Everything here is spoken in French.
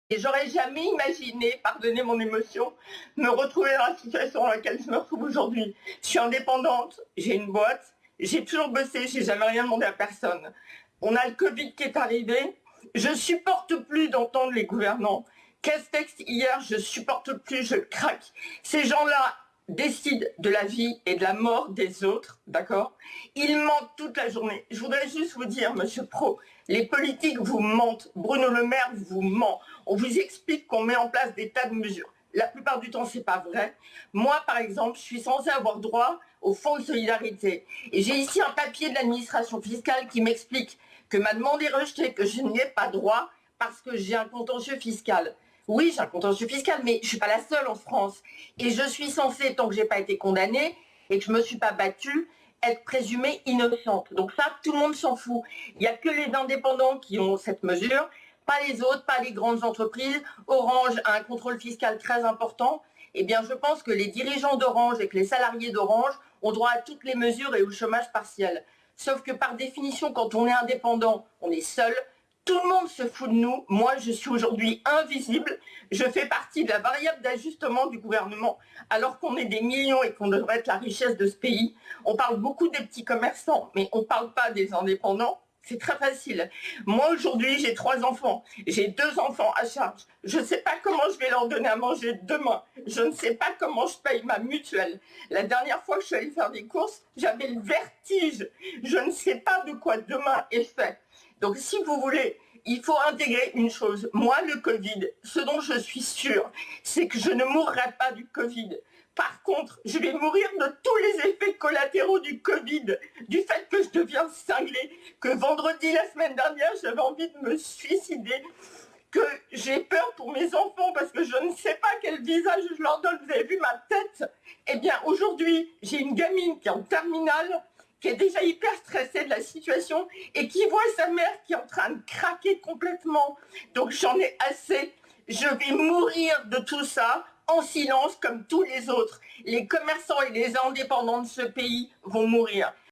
Et j'aurais jamais imaginé, pardonnez mon émotion, me retrouver dans la situation dans laquelle je me retrouve aujourd'hui. Je suis indépendante, j'ai une boîte, j'ai toujours bossé, j'ai jamais rien demandé à personne. On a le Covid qui est arrivé. Je supporte plus d'entendre les gouvernants. Castex hier, je supporte plus, je craque. Ces gens-là décident de la vie et de la mort des autres, d'accord? Ils mentent toute la journée. Je voudrais juste vous dire, monsieur Pro, les politiques vous mentent. Bruno Le Maire vous ment. On vous explique qu'on met en place des tas de mesures. La plupart du temps, c'est pas vrai. Moi, par exemple, je suis censée avoir droit au fonds de solidarité. Et j'ai ici un papier de l'administration fiscale qui m'explique que ma demande est rejetée, que je n'y ai pas droit parce que j'ai un contentieux fiscal. Oui, j'ai un contentieux fiscal, mais je suis pas la seule en France. Et je suis censée, tant que j'ai pas été condamnée et que je me suis pas battue, être présumée innocente. Donc ça, tout le monde s'en fout. Il n'y a que les indépendants qui ont cette mesure, pas les autres, pas les grandes entreprises. Orange a un contrôle fiscal très important. Eh bien, je pense que les dirigeants d'Orange et que les salariés d'Orange ont droit à toutes les mesures et au chômage partiel. Sauf que par définition, quand on est indépendant, on est seul. Tout le monde se fout de nous. Moi, je suis aujourd'hui invisible. Je fais partie de la variable d'ajustement du gouvernement, alors qu'on est des millions et qu'on devrait être la richesse de ce pays. On parle beaucoup des petits commerçants, mais on ne parle pas des indépendants. C'est très facile. Moi, aujourd'hui, j'ai 3 enfants. J'ai 2 enfants à charge. Je ne sais pas comment je vais leur donner à manger demain. Je ne sais pas comment je paye ma mutuelle. La dernière fois que je suis allée faire des courses, j'avais le vertige. Je ne sais pas de quoi demain est fait. Donc, si vous voulez, il faut intégrer une chose. Moi, le Covid, ce dont je suis sûre, c'est que je ne mourrai pas du Covid. Par contre, je vais mourir de tous les effets collatéraux du Covid, du fait que je deviens cinglée, que vendredi, la semaine dernière, j'avais envie de me suicider, que j'ai peur pour mes enfants parce que je ne sais pas quel visage je leur donne. Vous avez vu ma tête? Eh bien, aujourd'hui, j'ai une gamine qui est en terminale, qui est déjà hyper stressée de la situation et qui voit sa mère qui est en train de craquer complètement. Donc j'en ai assez. Je vais mourir de tout ça en silence comme tous les autres. Les commerçants et les indépendants de ce pays vont mourir.